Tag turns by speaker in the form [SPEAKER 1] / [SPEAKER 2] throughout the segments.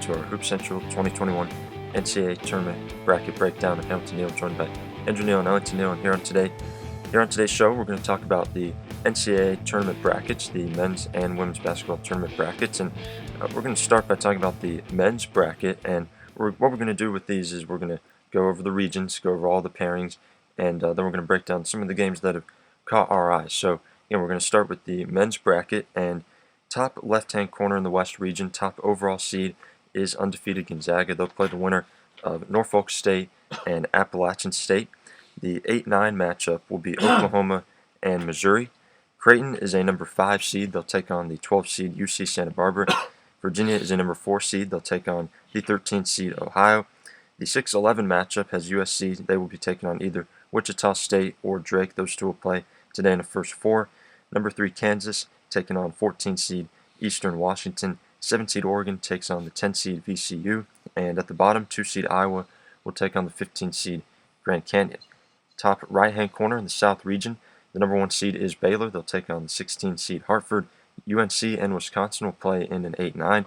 [SPEAKER 1] back to our Hoop Central 2021 NCAA Tournament Bracket Breakdown. I'm Hamilton Neal, joined by Andrew Neal and Ellington Neal. And here on today's show, we're going to talk about the NCAA tournament brackets, the men's and women's basketball tournament brackets. And we're going to start by talking about the men's bracket. And what we're going to do with these is we're going to go over the regions, go over all the pairings, and then we're going to break down some of the games that have caught our eyes. So, we're going to start with the men's bracket, and top left-hand corner in the West region, top overall seed is undefeated Gonzaga. They'll play the winner of Norfolk State and Appalachian State. The 8-9 matchup will be Oklahoma and Missouri. Creighton is a number 5 seed. They'll take on the 12 seed UC Santa Barbara. Virginia is a number 4 seed. They'll take on the 13 seed Ohio. The 6-11 matchup has USC. They will be taking on either Wichita State or Drake. Those two will play today in the first 4. Number 3 Kansas taking on 14 seed Eastern Washington. 7 seed Oregon takes on the 10 seed VCU. And at the bottom, 2 seed Iowa will take on the 15 seed Grand Canyon. Top right-hand corner in the South region, the number 1 seed is Baylor. They'll take on the 16 seed Hartford. UNC and Wisconsin will play in an 8-9.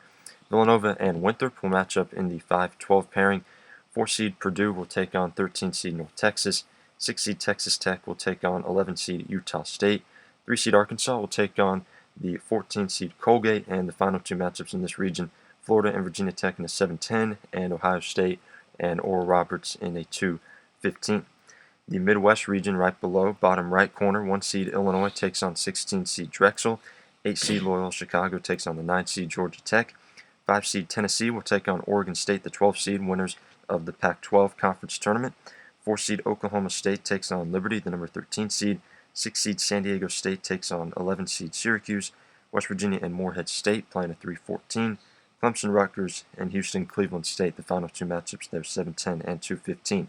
[SPEAKER 1] Villanova and Winthrop will match up in the 5-12 pairing. 4 seed Purdue will take on 13 seed North Texas. 6 seed Texas Tech will take on 11 seed Utah State. 3 seed Arkansas will take on the 14 seed Colgate, and the final 2 matchups in this region, Florida and Virginia Tech in a 7-10, and Ohio State and Oral Roberts in a 2-15. The Midwest region right below, bottom right corner, 1 seed Illinois takes on 16 seed Drexel. 8 seed Loyola Chicago takes on the 9 seed Georgia Tech. 5 seed Tennessee will take on Oregon State, the 12 seed winners of the Pac-12 conference tournament. 4 seed Oklahoma State takes on Liberty, the number 13 seed. 6 seed San Diego State takes on 11 seed Syracuse. West Virginia and Morehead State playing a 3-14. Clemson, Rutgers, and Houston, Cleveland State, the final 2 matchups there, 7-10 and 2-15.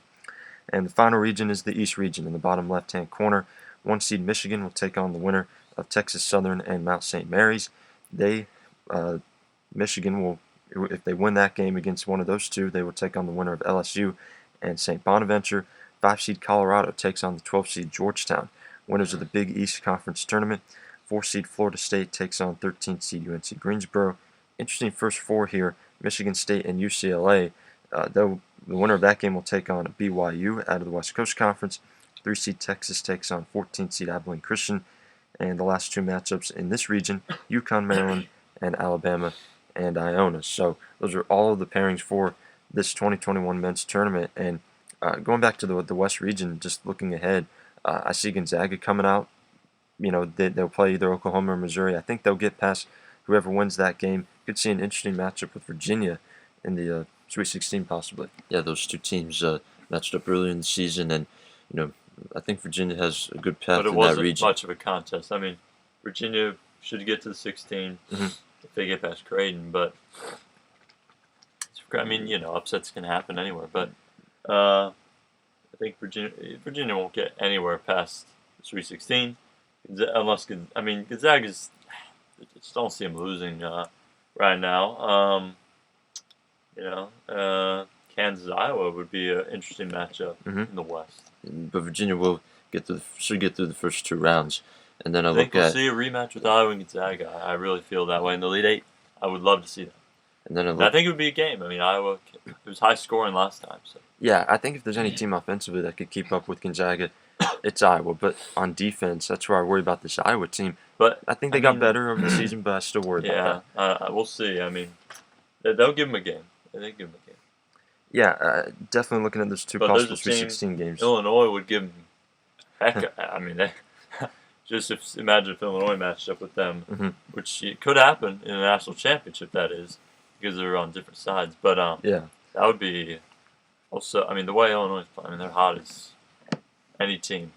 [SPEAKER 1] And the final region is the East region in the bottom left-hand corner. 1 seed Michigan will take on the winner of Texas Southern and Mount St. Mary's. Michigan will, if they win that game against one of those two, they will take on the winner of LSU and St. Bonaventure. 5 seed Colorado takes on the 12 seed Georgetown. Winners of the Big East Conference Tournament. 4 seed Florida State takes on 13 seed UNC Greensboro. Interesting first 4 here, Michigan State and UCLA. The winner of that game will take on BYU out of the West Coast Conference. 3 seed Texas takes on 14 seed Abilene Christian. And the last 2 matchups in this region, UConn, Maryland, and Alabama and Iona. So those are all of the pairings for this 2021 men's tournament. And going back to the West region, just looking ahead, I see Gonzaga coming out. They'll play either Oklahoma or Missouri. I think they'll get past whoever wins that game. Could see an interesting matchup with Virginia in the Sweet 16 possibly.
[SPEAKER 2] Yeah, those 2 teams matched up earlier in the season, and I think Virginia has a good path in that region.
[SPEAKER 3] But it wasn't much of a contest. I mean, Virginia should get to the 16 if they get past Creighton, but upsets can happen anywhere. But I think Virginia won't get anywhere past the Sweet 16 unless Gonzaga's. I just don't see them losing right now. Kansas Iowa would be an interesting matchup in the West.
[SPEAKER 2] But Virginia will should get through the first 2 rounds, and then
[SPEAKER 3] I think we'll see a rematch with Iowa and Gonzaga. I really feel that way in the Elite 8. I would love to see that.
[SPEAKER 2] And then
[SPEAKER 3] I think it would be a game. I mean, Iowa, it was high scoring last time. So.
[SPEAKER 1] Yeah, I think if there's any team offensively that could keep up with Gonzaga, it's Iowa. But on defense, that's where I worry about this Iowa team.
[SPEAKER 3] But
[SPEAKER 1] I think they got better over the season, but I still worry about
[SPEAKER 3] that. We'll see. I mean, they'll give them a game. They give them a game.
[SPEAKER 1] Yeah, definitely looking at those 2 possible Sweet 16 games.
[SPEAKER 3] Illinois would give them imagine if Illinois matched up with them, which it could happen in a national championship, that is, because they're on different sides. But that would be also, the way Illinois is playing, they're hot as any team.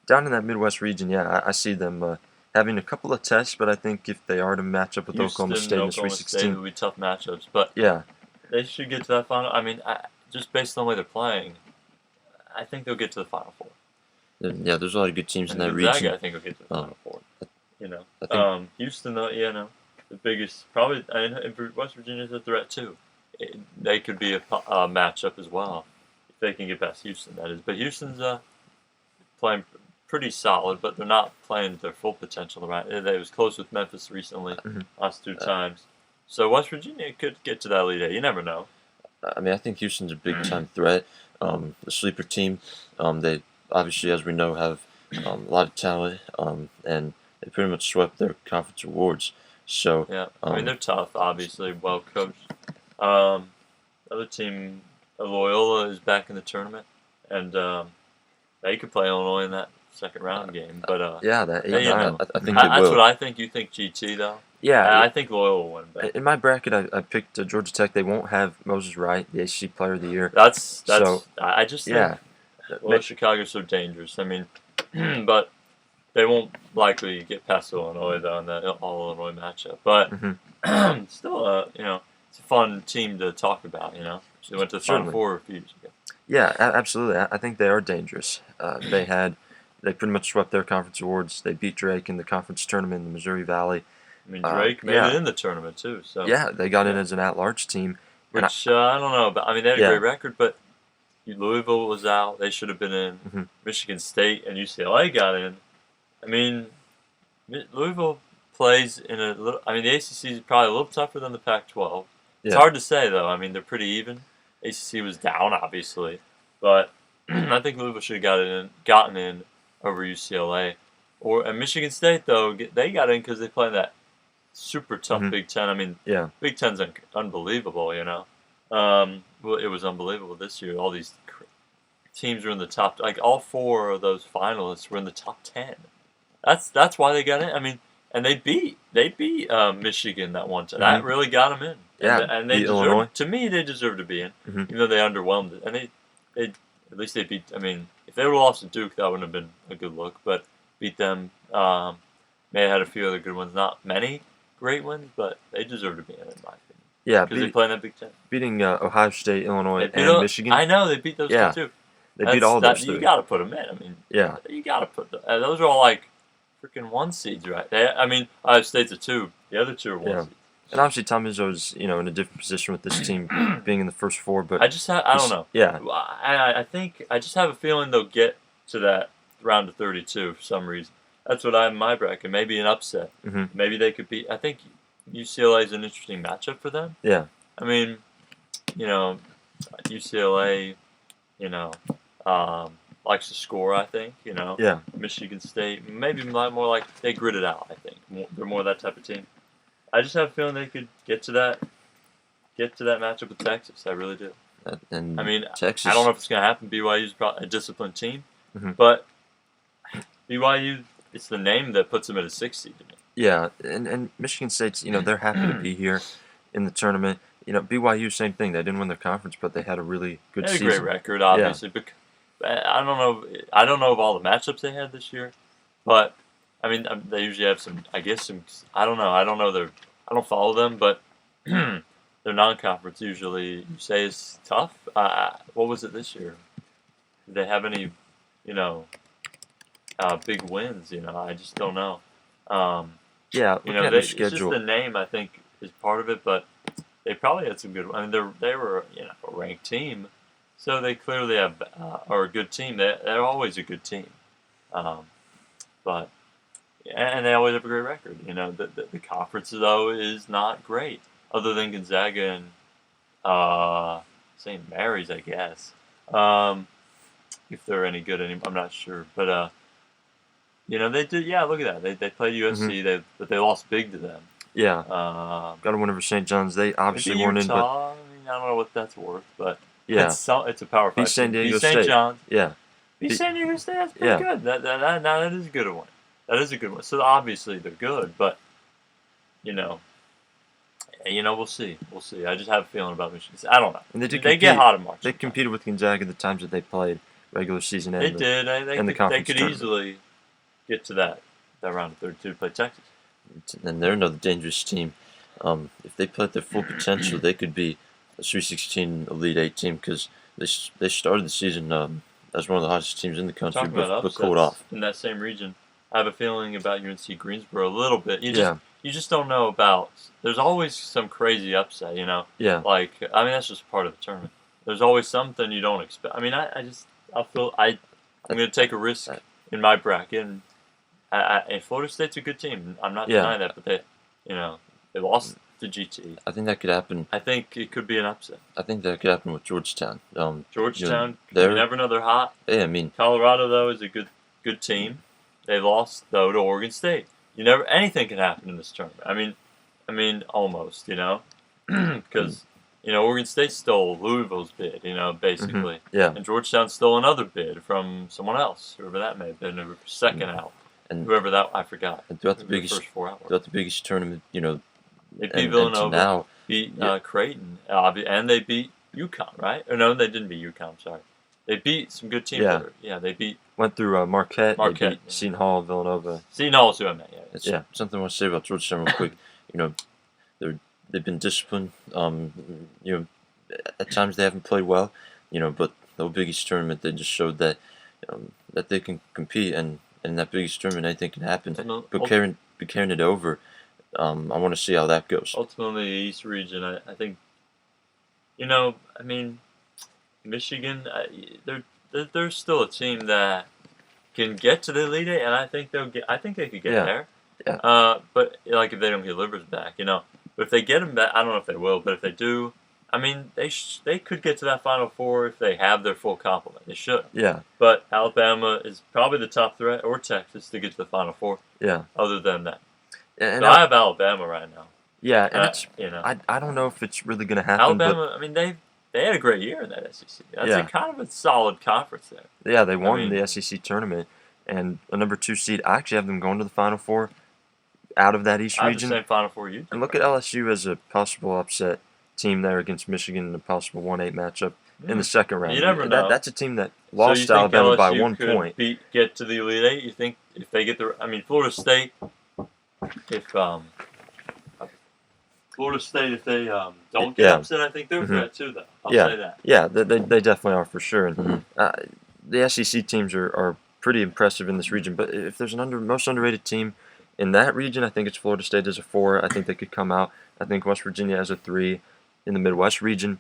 [SPEAKER 1] Down in that Midwest region, I see them having a couple of tests, but I think if they are to match up with
[SPEAKER 3] Houston,
[SPEAKER 1] Oklahoma State in the Sweet 16,
[SPEAKER 3] would be tough matchups. But they should get to that final. Just based on the way they're playing, I think they'll get to the Final 4.
[SPEAKER 2] Yeah, there's a lot of good teams in that
[SPEAKER 3] Gonzaga,
[SPEAKER 2] region.
[SPEAKER 3] I think will get to the Final 4. Houston, the biggest, probably, West Virginia's a threat too. They could be a matchup as well if they can get past Houston. That is, but Houston's playing pretty solid, but they're not playing to their full potential. Right? They was close with Memphis recently, last 2 times. So West Virginia could get to that Elite Eight. You never know.
[SPEAKER 2] I mean, I think Houston's a big time threat. The sleeper team. They obviously, as we know, have a lot of talent, and they pretty much swept their conference awards. So
[SPEAKER 3] Yeah, I mean they're tough, obviously, well coached. Other team, Loyola is back in the tournament, and they could play Illinois in that second round game. But
[SPEAKER 1] Yeah, that
[SPEAKER 3] yeah,
[SPEAKER 1] 8-9.
[SPEAKER 2] I think they
[SPEAKER 3] that's
[SPEAKER 2] will.
[SPEAKER 3] what I think. You think GT though?
[SPEAKER 1] Yeah,
[SPEAKER 3] I think Loyola will win. But
[SPEAKER 1] in my bracket, I picked Georgia Tech. They won't have Moses Wright, the ACC Player of the Year.
[SPEAKER 3] that's
[SPEAKER 1] So,
[SPEAKER 3] I just
[SPEAKER 1] yeah.
[SPEAKER 3] think Chicago's so dangerous. I mean, but they won't likely get past Illinois though in that all Illinois matchup. But still, it's a fun team to talk about. They went to the Final
[SPEAKER 1] Certainly.
[SPEAKER 3] Four a few years ago.
[SPEAKER 1] Yeah, absolutely. I think they are dangerous. They pretty much swept their conference awards. They beat Drake in the conference tournament in the Missouri Valley.
[SPEAKER 3] I mean, Drake made it in the tournament too. So
[SPEAKER 1] Yeah, they got in as an at-large team.
[SPEAKER 3] which I don't know. But I mean, they had a
[SPEAKER 1] Yeah.
[SPEAKER 3] great record, but Louisville was out. They should have been in.
[SPEAKER 1] Mhm.
[SPEAKER 3] Michigan State and UCLA got in. I mean, Louisville plays in a little. I mean, the ACC is probably a little tougher than the Pac-12. It's
[SPEAKER 1] Yeah.
[SPEAKER 3] hard to say though. I mean, they're pretty even. ACC was down, obviously, but I think Louisville should have gotten in over UCLA. And Michigan State though, they got in because they play in that super tough
[SPEAKER 1] Mhm.
[SPEAKER 3] Big Ten. I mean,
[SPEAKER 1] Yeah.
[SPEAKER 3] Big Ten's unbelievable. Well, it was unbelievable this year. All these teams were in the top. Like all four of those finalists were in the top 10. That's why they got in. I mean, and they beat Michigan that one time. That really got them in.
[SPEAKER 1] Yeah,
[SPEAKER 3] and they
[SPEAKER 1] beat
[SPEAKER 3] deserve,
[SPEAKER 1] Illinois.
[SPEAKER 3] to me they deserve to be in,
[SPEAKER 1] Mhm.
[SPEAKER 3] even though they underwhelmed it. And they at least they beat. I mean, if they would have lost to Duke, that wouldn't have been a good look. But beat them. May have had a few other good ones. Not many great wins, but they deserve to be in my opinion.
[SPEAKER 1] Yeah,
[SPEAKER 3] Because they play in that Big Ten.
[SPEAKER 1] beating Ohio State, Illinois,
[SPEAKER 3] They beat
[SPEAKER 1] and Michigan.
[SPEAKER 3] I know they beat those
[SPEAKER 1] Yeah.
[SPEAKER 3] two too.
[SPEAKER 1] They beat all those
[SPEAKER 3] You
[SPEAKER 1] three.
[SPEAKER 3] got to put them in. I mean,
[SPEAKER 1] Yeah.
[SPEAKER 3] you got to put those are all like freaking 1 seeds, right? I mean, Ohio State's a 2. The other 2 are 1
[SPEAKER 1] Yeah.
[SPEAKER 3] seeds.
[SPEAKER 1] And obviously, Tom Izzo's in a different position with this team being in the first four. But
[SPEAKER 3] I don't know.
[SPEAKER 1] Yeah.
[SPEAKER 3] I think I just have a feeling they'll get to that round of 32 for some reason. That's what I have in my bracket. Maybe an upset.
[SPEAKER 1] Mhm.
[SPEAKER 3] Maybe they could beat. I think UCLA is an interesting matchup for them.
[SPEAKER 1] Yeah.
[SPEAKER 3] I mean, UCLA, likes to score. I think.
[SPEAKER 1] Yeah.
[SPEAKER 3] Michigan State, maybe more like they grit it out. I think they're more that type of team. I just have a feeling they could get to that matchup with Texas. I really do.
[SPEAKER 2] And
[SPEAKER 3] I mean,
[SPEAKER 2] Texas.
[SPEAKER 3] I don't know if it's going to happen. BYU's probably a disciplined team,
[SPEAKER 1] Mhm.
[SPEAKER 3] but BYU, it's the name that puts them at a 6 seed to me.
[SPEAKER 1] Yeah. And Michigan State's, they're happy to be here in the tournament. BYU, same thing. They didn't win their conference, but they had a really good
[SPEAKER 3] They had a
[SPEAKER 1] season.
[SPEAKER 3] great record, obviously. But I don't know. I don't know of all the matchups they had this year, but I mean, they usually have some. I guess some. I don't know. I don't know. I don't follow them, but their non-conference usually you say is tough. What was it this year? Did they have any, big wins? I just don't know.
[SPEAKER 1] Yeah. Looking at their
[SPEAKER 3] It's just
[SPEAKER 1] schedule.
[SPEAKER 3] the name I think is part of it, but they probably had some good. I mean, they were a ranked team, so they clearly are a good team. They're always a good team, but and they always have a great record. The conference though is not great, other than Gonzaga and St. Mary's, I guess. If they're any good anymore, I'm not sure, but they did. Yeah, look at that. They played USC. But they lost big to them.
[SPEAKER 1] Yeah.
[SPEAKER 3] Um,
[SPEAKER 1] Got to win over St. John's. They obviously
[SPEAKER 3] Maybe
[SPEAKER 1] weren't in, but
[SPEAKER 3] Utah. I mean, I don't know what that's worth, but
[SPEAKER 1] yeah.
[SPEAKER 3] it's a power
[SPEAKER 1] Beat
[SPEAKER 3] five.
[SPEAKER 1] San
[SPEAKER 3] team.
[SPEAKER 1] Diego
[SPEAKER 3] Beat St.
[SPEAKER 1] State.
[SPEAKER 3] John's.
[SPEAKER 1] Yeah.
[SPEAKER 3] Beat
[SPEAKER 1] Beat-
[SPEAKER 3] San Diego State. That's pretty
[SPEAKER 1] Yeah.
[SPEAKER 3] good. That is a good one. That is a good one. So obviously they're good, but we'll see. We'll see. I just have a feeling about Michigan State. I don't know.
[SPEAKER 1] And they did
[SPEAKER 3] They
[SPEAKER 1] compete.
[SPEAKER 3] get hot in March.
[SPEAKER 1] They competed with Gonzaga the times that they played regular season.
[SPEAKER 3] They
[SPEAKER 1] And
[SPEAKER 3] did.
[SPEAKER 1] in the
[SPEAKER 3] They
[SPEAKER 1] conference
[SPEAKER 3] could
[SPEAKER 1] tournament.
[SPEAKER 3] easily get to that round of 32 to play Texas.
[SPEAKER 2] And they're another dangerous team. If they play at their full potential, they could be a Sweet 16 Elite 8 team because they started the season as one of the hottest teams in the country,
[SPEAKER 3] Talking about
[SPEAKER 2] but cooled off.
[SPEAKER 3] in that same region. I have a feeling about UNC Greensboro a little bit.
[SPEAKER 1] Yeah.
[SPEAKER 3] You just don't know about. There's always some crazy upset,
[SPEAKER 1] Yeah.
[SPEAKER 3] Like I mean, that's just part of the tournament. There's always something you don't expect. I mean, I'm going to take a risk in my bracket, and Florida State's a good team. I'm not
[SPEAKER 1] Yeah.
[SPEAKER 3] denying that, but they lost the GT.
[SPEAKER 2] I think that could happen.
[SPEAKER 3] I think it could be an upset.
[SPEAKER 2] I think that could happen with Georgetown.
[SPEAKER 3] Georgetown,
[SPEAKER 2] you
[SPEAKER 3] never know they're hot.
[SPEAKER 2] Yeah, I mean,
[SPEAKER 3] Colorado though is a good team. They lost though to Oregon State. Anything can happen in this tournament. I mean almost, because Oregon State stole Louisville's bid, basically.
[SPEAKER 2] Yeah.
[SPEAKER 3] And Georgetown stole another bid from someone else, whoever that may have been, who was second out.
[SPEAKER 2] And
[SPEAKER 3] whoever that, I forgot.
[SPEAKER 2] And throughout the
[SPEAKER 3] first 4 hours.
[SPEAKER 2] throughout the biggest tournament,
[SPEAKER 3] they beat
[SPEAKER 2] and
[SPEAKER 3] Villanova,
[SPEAKER 2] now,
[SPEAKER 3] beat Creighton, and they beat UConn, right? Or no, they didn't beat UConn. Sorry, they beat some good teams. They
[SPEAKER 1] went through Marquette. They beat
[SPEAKER 3] yeah.
[SPEAKER 1] Seton Hall, Villanova.
[SPEAKER 3] Seton Hall is who I meant.
[SPEAKER 2] Yeah. Something I want to say about Georgetown real quick. They've been disciplined. At times they haven't played well. But the Big East tournament, they just showed that that they can compete, and in that Big East tournament, anything can happen. But carrying it over, I want to see how that goes.
[SPEAKER 3] Ultimately, the East region, I think, Michigan, they're still a team that can get to the Elite Eight, and I think they could get there.
[SPEAKER 1] Yeah.
[SPEAKER 3] But if they don't get Livers back, But if they get them back, I don't know if they will. But if they do, they could get to that Final Four if they have their full complement. They should.
[SPEAKER 1] Yeah.
[SPEAKER 3] But Alabama is probably the top threat, or Texas, to get to the Final Four.
[SPEAKER 1] Yeah.
[SPEAKER 3] Other than that,
[SPEAKER 1] and
[SPEAKER 3] I have Alabama right now.
[SPEAKER 1] Yeah, and I don't know if it's really going to happen.
[SPEAKER 3] Alabama, they had a great year in that SEC. That's kind of a solid conference there.
[SPEAKER 1] Yeah, they won the SEC tournament, and a number 2 seed. I actually have them going to the Final Four out of that East region.
[SPEAKER 3] The same Final Four you do.
[SPEAKER 1] And look at LSU as a possible upset team there against Michigan in a possible 1-8 matchup in the second round.
[SPEAKER 3] You never know.
[SPEAKER 1] That's a team that lost to Alabama by 1 point.
[SPEAKER 3] Get to the Elite Eight? You think if they get Florida State, if if they don't get upset, I think they're a threat too, though. I'll say that.
[SPEAKER 1] Yeah, they definitely are for sure. And the SEC teams are pretty impressive in this region. But if there's most underrated team in that region, I think it's Florida State as a 4. I think they could come out. I think West Virginia as a 3 in the Midwest region.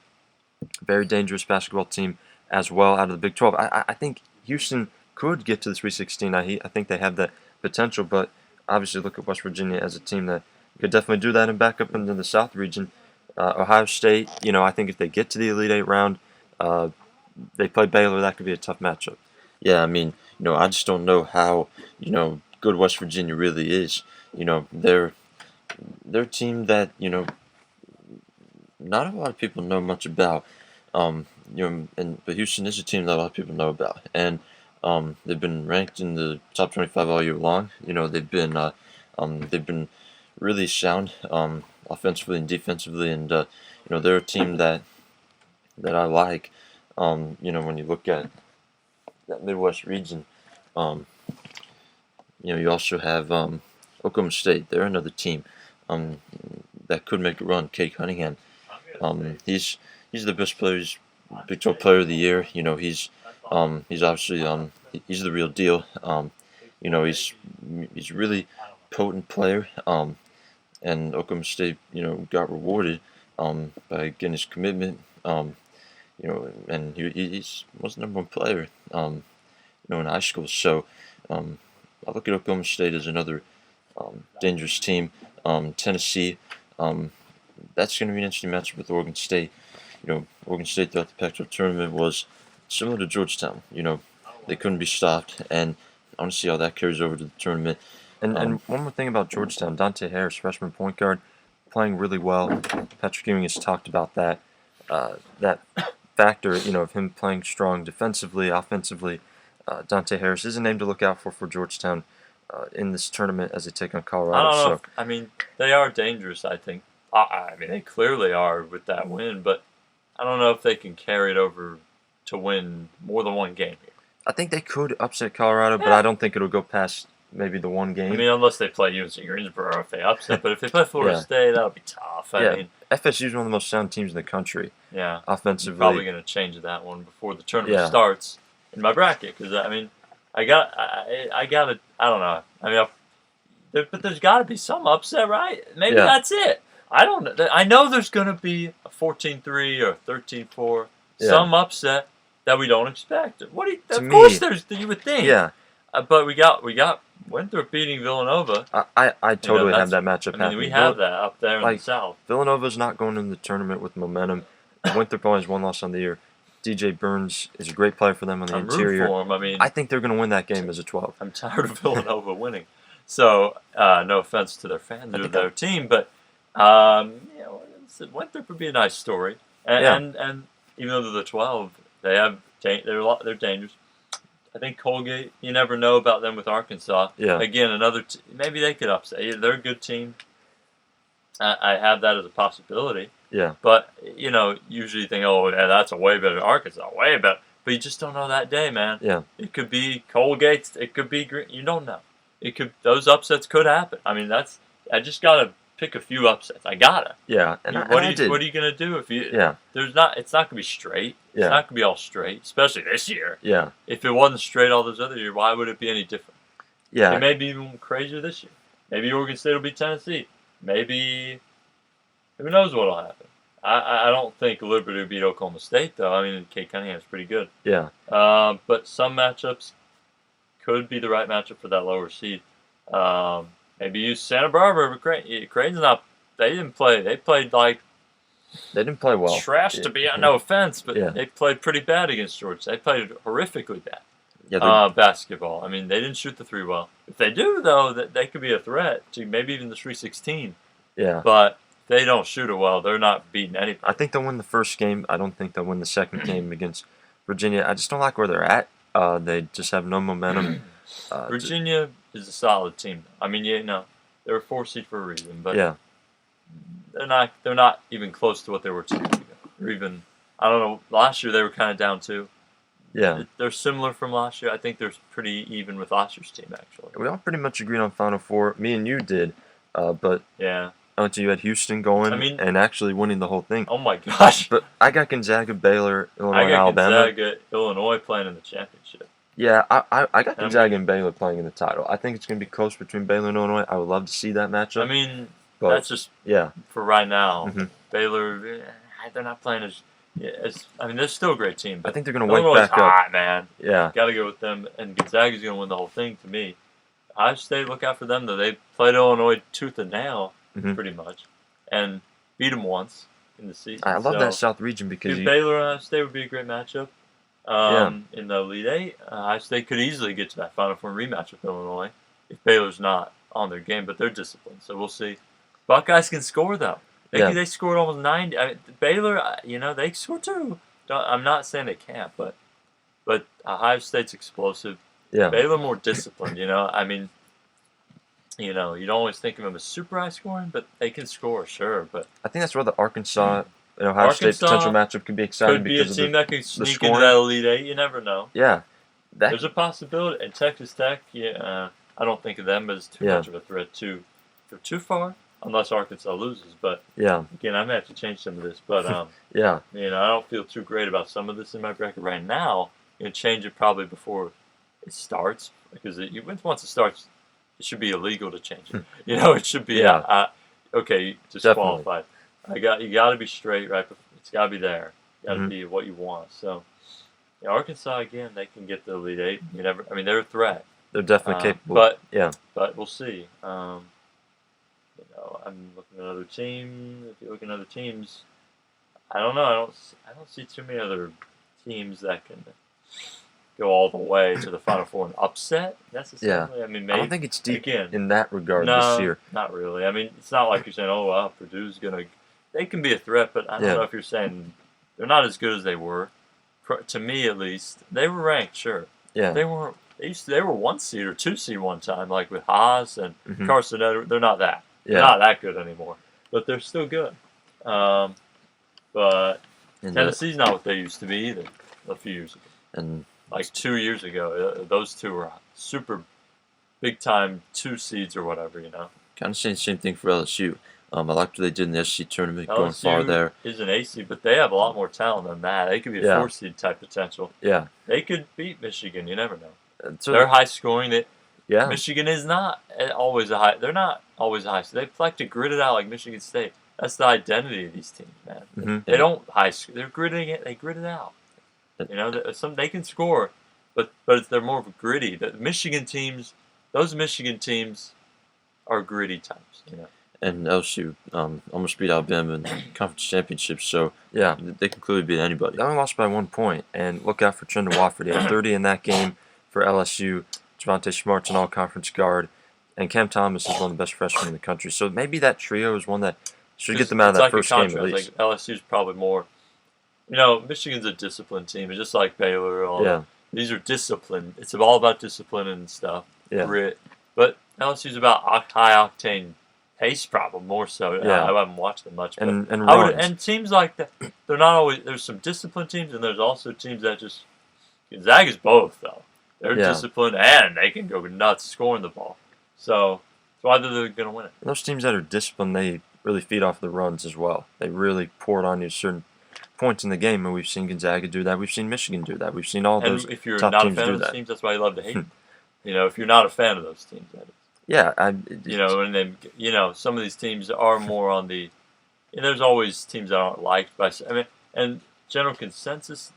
[SPEAKER 1] Very dangerous basketball team as well out of the Big 12. I think Houston could get to the Sweet 16. I think they have that potential, but obviously look at West Virginia as a team that could definitely do that and back up into the South region. Ohio State, I think if they get to the Elite Eight round, they play Baylor, that could be a tough matchup.
[SPEAKER 2] Yeah, I just don't know how, good West Virginia really is. They're a team that, not a lot of people know much about. But Houston is a team that a lot of people know about, and they've been ranked in the top 25 all year long. They've been really sound offensively and defensively, and they're a team that I like. When you look at that Midwest region, you also have Oklahoma State. They're another team that could make a run. Cade Cunningham. He's the best player. He's Big 12 Player of the Year. He's obviously he's the real deal. He's a really potent player. And Oklahoma State, got rewarded by getting his commitment. And he was the number 1 player, in high school. So I look at Oklahoma State as another dangerous team. Tennessee. That's going to be an interesting matchup with Oregon State. Oregon State throughout the Pac-12 tournament was similar to Georgetown. They couldn't be stopped, and I want to see how that carries over to the tournament.
[SPEAKER 1] And one more thing about Georgetown, Dante Harris, freshman point guard, playing really well. Patrick Ewing has talked about that factor, of him playing strong defensively, offensively. Dante Harris is a name to look out for Georgetown in this tournament as they take on Colorado.
[SPEAKER 3] I don't know. They are dangerous, I think. They clearly are with that win, but I don't know if they can carry it over to win more than 1 game here.
[SPEAKER 1] I think they could upset Colorado, but I don't think it'll go past maybe the 1 game.
[SPEAKER 3] Unless they play UNC Greensboro if they upset, but if they play Florida State, that'll be tough.
[SPEAKER 1] FSU is one of the most sound teams in the country.
[SPEAKER 3] Yeah,
[SPEAKER 1] offensively.
[SPEAKER 3] Probably going to change that one before the tournament starts in my bracket because I don't know. But there's got to be some upset, right? Maybe that's it. I don't know. I know there's going to be a 14-3 or 13-4, some upset that we don't expect. Of course, you would think.
[SPEAKER 1] Yeah.
[SPEAKER 3] But we got Winthrop beating Villanova.
[SPEAKER 1] I totally have
[SPEAKER 3] that's-
[SPEAKER 1] that matchup happening.
[SPEAKER 3] we have that up there in
[SPEAKER 1] like,
[SPEAKER 3] the South.
[SPEAKER 1] Villanova's not going into the tournament with momentum. Winthrop only has one loss on the year. DJ Burns is a great player for them on the interior.
[SPEAKER 3] For him. I mean,
[SPEAKER 1] I think they're going to win that game as a 12.
[SPEAKER 3] I'm tired of Villanova winning. So, no offense to their fans or their team, but Winthrop would be a nice story. And even though they're the 12, they're dangerous. I think Colgate, you never know about them with Arkansas.
[SPEAKER 1] Yeah.
[SPEAKER 3] Again, maybe they could upset. They're a good team. I have that as a possibility.
[SPEAKER 1] Yeah.
[SPEAKER 3] But, usually you think, oh, yeah, that's a way better Arkansas, way better. But you just don't know that day, man.
[SPEAKER 1] Yeah.
[SPEAKER 3] It could be Colgate. It could be Green. You don't know. Those upsets could happen. I mean, I just got to pick a few upsets. I got to.
[SPEAKER 1] Yeah.
[SPEAKER 3] What are you going to do if you...
[SPEAKER 1] Yeah.
[SPEAKER 3] It's not going to be straight.
[SPEAKER 1] Yeah.
[SPEAKER 3] It's not going to be all straight, especially this year.
[SPEAKER 1] Yeah.
[SPEAKER 3] If it wasn't straight all those other years, why would it be any different?
[SPEAKER 1] Yeah.
[SPEAKER 3] It may be even crazier this year. Maybe Oregon State will beat Tennessee. Maybe... Who knows what will happen? I don't think Liberty will beat Oklahoma State, though. I mean, Cade Cunningham's pretty good.
[SPEAKER 1] Yeah.
[SPEAKER 3] But some matchups could be the right matchup for that lower seed. Maybe use Santa Barbara. Creighton's not... They didn't play. They played like...
[SPEAKER 1] They didn't play well.
[SPEAKER 3] Trash to be... No offense, but
[SPEAKER 1] Yeah.
[SPEAKER 3] they played pretty bad against Georgia. They played horrifically bad.
[SPEAKER 1] Yeah.
[SPEAKER 3] Basketball. I mean, they didn't shoot the three well. If they do, though, they could be a threat to maybe even the 3-16.
[SPEAKER 1] Yeah.
[SPEAKER 3] But they don't shoot it well. They're not beating anybody.
[SPEAKER 1] I think they'll win the first game. I don't think they'll win the second game against Virginia. I just don't like where they're at. They just have no momentum.
[SPEAKER 3] Virginia is a solid team. I mean, they're a 4 seed for a reason, but
[SPEAKER 1] yeah.
[SPEAKER 3] they're not even close to what they were 2 years ago. Or even, I don't know, last year they were kind of down too.
[SPEAKER 1] Yeah.
[SPEAKER 3] They're similar from last year. I think they're pretty even with last year's team, actually.
[SPEAKER 1] We all pretty much agreed on Final Four. Me and you did, but
[SPEAKER 3] yeah.
[SPEAKER 1] Until you had Houston going and actually winning the whole thing.
[SPEAKER 3] Oh my gosh!
[SPEAKER 1] But I got Gonzaga, Baylor, Illinois, and Alabama.
[SPEAKER 3] Gonzaga, Illinois playing in the championship.
[SPEAKER 1] Yeah, I got Gonzaga and Baylor playing in the title. I think it's going to be close between Baylor and Illinois. I would love to see that matchup.
[SPEAKER 3] I mean, that's just for right now.
[SPEAKER 1] Mm-hmm.
[SPEAKER 3] Baylor, they're not playing as. I mean, they're still a great team. But
[SPEAKER 1] I think they're going to wake back
[SPEAKER 3] hot,
[SPEAKER 1] up.
[SPEAKER 3] Man.
[SPEAKER 1] Yeah.
[SPEAKER 3] Got to go with them, and Gonzaga's going to win the whole thing. To me, Ohio State, look out for them though. They played Illinois tooth and nail, pretty much, and beat them once in the season.
[SPEAKER 1] I love that South region because
[SPEAKER 3] Baylor and Ohio State would be a great matchup. In the Elite Eight, Ohio State could easily get to that Final Four rematch with Illinois if Baylor's not on their game, but they're disciplined, so we'll see. Buckeyes can score though. They scored almost 90. I mean, Baylor, they score too. I'm not saying they can't, but Ohio State's explosive.
[SPEAKER 1] Yeah.
[SPEAKER 3] Baylor more disciplined. I mean, you don't always think of them as super high scoring, but they can score, sure. But
[SPEAKER 1] I think that's where the Arkansas and Ohio State potential matchup could be exciting.
[SPEAKER 3] Could be
[SPEAKER 1] because
[SPEAKER 3] a team that could sneak into that Elite Eight. You never know.
[SPEAKER 1] Yeah.
[SPEAKER 3] There's a possibility. And Texas Tech, I don't think of them as too much of a threat, too. They're too far, unless Arkansas loses. But, again, I may have to change some of this. But, I don't feel too great about some of this in my bracket right now. I'm going to change it probably before it starts. Because once it starts, it should be illegal to change it. It should be, disqualified. You got to be straight, right? It's got to be there. Got to be what you want. So, Arkansas again, they can get the Elite Eight. They're a threat.
[SPEAKER 1] They're definitely capable.
[SPEAKER 3] But we'll see. I'm looking at other teams. If you look at other teams, I don't know. I don't see too many other teams that can go all the way to the Final Four and upset necessarily.
[SPEAKER 1] Yeah.
[SPEAKER 3] I mean, maybe,
[SPEAKER 1] I don't think it's deep in that regard this year.
[SPEAKER 3] Not really. I mean, it's not like you're saying, oh wow, Purdue's gonna. They can be a threat, but I don't know if you're saying they're not as good as they were. To me, at least, they were ranked, sure.
[SPEAKER 1] Yeah.
[SPEAKER 3] They were 1 seed or 2 seed one time, like with Haas and Carson Edwards. They're not that.
[SPEAKER 1] Yeah.
[SPEAKER 3] They're not that good anymore, but they're still good. But Tennessee's not what they used to be either. A few years ago,
[SPEAKER 1] and
[SPEAKER 3] like 2 years ago, those two were super big time 2 seeds or whatever.
[SPEAKER 2] Kind of saying the same thing for LSU. I liked what they did in the SEC tournament, going
[SPEAKER 3] LSU
[SPEAKER 2] far there.
[SPEAKER 3] Is an 8 seed, but they have a lot more talent than that. They could be a 4 seed type potential.
[SPEAKER 1] Yeah.
[SPEAKER 3] They could beat Michigan. You never know.
[SPEAKER 1] So
[SPEAKER 3] they're high scoring.
[SPEAKER 1] Yeah.
[SPEAKER 3] Michigan is not always a high. They're not always a high. So they like to grit it out like Michigan State. That's the identity of these teams, man. They don't high score. They're gritting it. They grit it out. They can score, but they're more gritty. The Michigan teams those Michigan teams are gritty types, you know.
[SPEAKER 2] And LSU almost beat Alabama in the conference championship, so
[SPEAKER 1] Yeah.
[SPEAKER 2] they can clearly beat anybody.
[SPEAKER 1] They only lost by 1 point, and look out for Trendon Watford. He had 30 in that game for LSU. Javonte Smart's an all-conference guard, and Cam Thomas is one of the best freshmen in the country. So maybe that trio is one that should get them out of that first game at least.
[SPEAKER 3] Like LSU's probably more. You know, Michigan's a disciplined team. It's just like Baylor. These are disciplined. It's all about discipline and stuff.
[SPEAKER 1] Yeah.
[SPEAKER 3] Grit. But LSU's about high-octane pace, probably more so.
[SPEAKER 1] Yeah.
[SPEAKER 3] I haven't watched them much. But
[SPEAKER 1] And
[SPEAKER 3] teams like that, they're not always. There's some disciplined teams, and there's also teams that just. Gonzaga's both, though. They're disciplined, and they can go nuts scoring the ball. So that's why they're going to win it.
[SPEAKER 1] those teams that are disciplined, they really feed off the runs as well. They really pour it on you at certain points in the game, and we've seen Gonzaga do that. We've seen Michigan do that. We've seen all those
[SPEAKER 3] if you're
[SPEAKER 1] top
[SPEAKER 3] not
[SPEAKER 1] teams
[SPEAKER 3] a fan
[SPEAKER 1] do
[SPEAKER 3] of those
[SPEAKER 1] that.
[SPEAKER 3] teams, that's why you love to hate them. You know, if you're not a fan of those teams, that is.
[SPEAKER 1] Yeah,
[SPEAKER 3] You know, and then some of these teams are more on the. There's always teams that aren't liked by. I mean, and general consensus,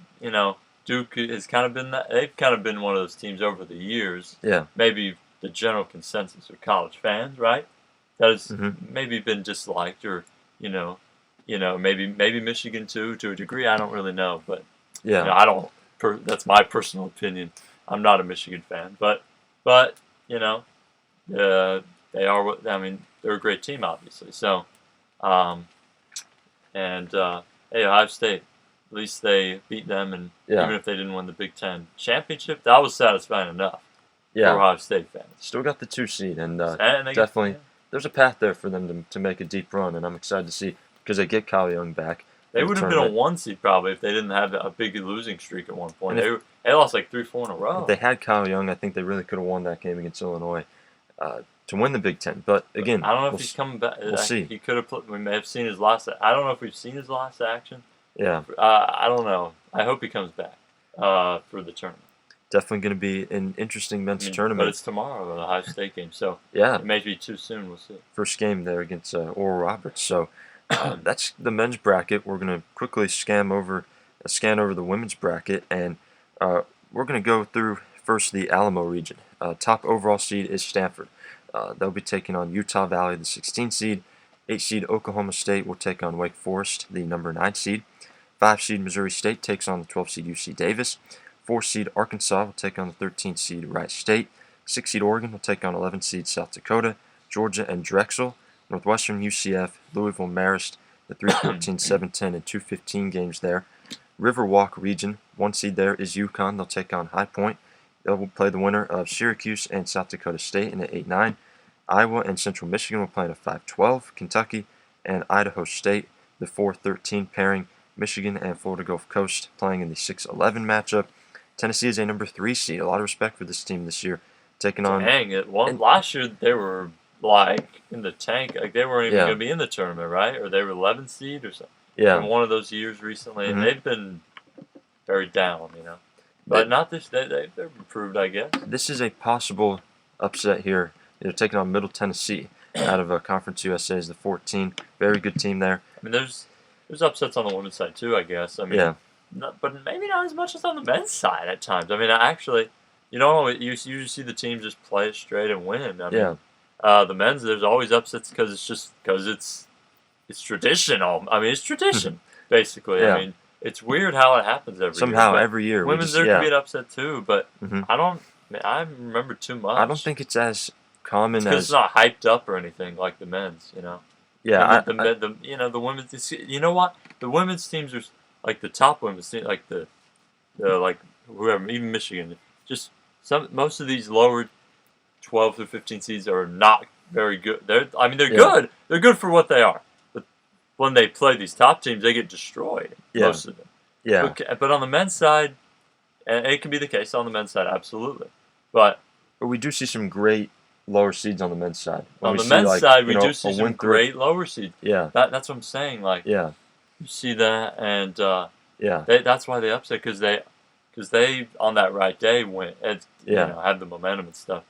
[SPEAKER 3] Duke has kind of been that. They've kind of been one of those teams over the years.
[SPEAKER 1] Yeah.
[SPEAKER 3] Maybe the general consensus of college fans, right? That has
[SPEAKER 1] Mm-hmm.
[SPEAKER 3] maybe been disliked, or maybe Michigan too, to a degree. I don't really know, but
[SPEAKER 1] Yeah.
[SPEAKER 3] I don't. That's my personal opinion. I'm not a Michigan fan, but they are. I mean, they're a great team, obviously. So, hey, Ohio State. At least they beat them, and even if they didn't win the Big Ten championship, that was satisfying enough for Ohio State fans.
[SPEAKER 1] Still got the 2 seed, and
[SPEAKER 3] They
[SPEAKER 1] definitely there's a path there for them to make a deep run, and I'm excited to see because they get Kyle Young back.
[SPEAKER 3] They would have been a 1 seed probably if they didn't have a big losing streak at one point. They lost like 3-4 in a row.
[SPEAKER 1] If they had Kyle Young, I think they really could have won that game against Illinois to win the Big Ten. But again,
[SPEAKER 3] I don't know if he's coming back.
[SPEAKER 1] We'll see.
[SPEAKER 3] He could have. We may have seen his last. I don't know if we've seen his last action.
[SPEAKER 1] Yeah.
[SPEAKER 3] I don't know. I hope he comes back for the tournament.
[SPEAKER 1] Definitely going to be an interesting men's tournament.
[SPEAKER 3] But it's tomorrow, the Ohio State game. So
[SPEAKER 1] it
[SPEAKER 3] may be too soon. We'll see.
[SPEAKER 1] First game there against Oral Roberts. So that's the men's bracket. We're going to quickly scan over the women's bracket, and we're going to go through first the Alamo region. Top overall seed is Stanford. They'll be taking on Utah Valley, the 16 seed. 8 seed Oklahoma State will take on Wake Forest, the number 9 seed. 5 seed Missouri State takes on the 12 seed UC Davis. 4 seed Arkansas will take on the 13 seed Rice State. 6 seed Oregon will take on 11 seed South Dakota. Georgia and Drexel. Northwestern, UCF, Louisville, Marist, the 3-14, 7-10, and 2-15 games there. Riverwalk region, 1 seed there is UConn. They'll take on High Point. They'll play the winner of Syracuse and South Dakota State in an 8-9. Iowa and Central Michigan will play in a 5-12. Kentucky and Idaho State, the 4-13 pairing. Michigan and Florida Gulf Coast playing in the 6-11 matchup. Tennessee is a number 3 seed. A lot of respect for this team this year. Taking on.
[SPEAKER 3] Last year they were like in the tank. Like they weren't even going to be in the tournament, right? Or they were 11 seed or something.
[SPEAKER 1] Yeah.
[SPEAKER 3] In one of those years recently, and they've been very down, But not this. They've improved, I guess.
[SPEAKER 1] This is a possible upset here. They're taking on Middle Tennessee out of Conference USA as the 14. Very good team there.
[SPEAKER 3] I mean, there's upsets on the women's side too, I guess. I mean, but maybe not as much as on the men's side at times. I mean, actually, you usually see the teams just play it straight and win. I mean, the men's, there's always upsets because it's traditional. I mean, it's tradition basically.
[SPEAKER 1] Yeah.
[SPEAKER 3] I mean, it's weird how it happens
[SPEAKER 1] every year.
[SPEAKER 3] Women's there could be an upset too, but I remember too much.
[SPEAKER 1] I don't think it's as common as
[SPEAKER 3] it's not hyped up or anything like the men's.
[SPEAKER 1] Yeah,
[SPEAKER 3] the women's. You know what? The women's teams are like the top women's team, like the like whoever, even Michigan. Just most of these lower 12 through 15 seeds are not very good. They're good. They're good for what they are. But when they play these top teams, they get destroyed. Most of them.
[SPEAKER 1] Yeah.
[SPEAKER 3] But on the men's side, and it can be the case on the men's side, absolutely. But
[SPEAKER 1] we do see some great lower seeds on the men's side.
[SPEAKER 3] On the men's side, we do see some great lower seeds.
[SPEAKER 1] Yeah.
[SPEAKER 3] That's what I'm saying. Like, you see that, and that's why they upset, because they on that right day went and had the momentum and stuff.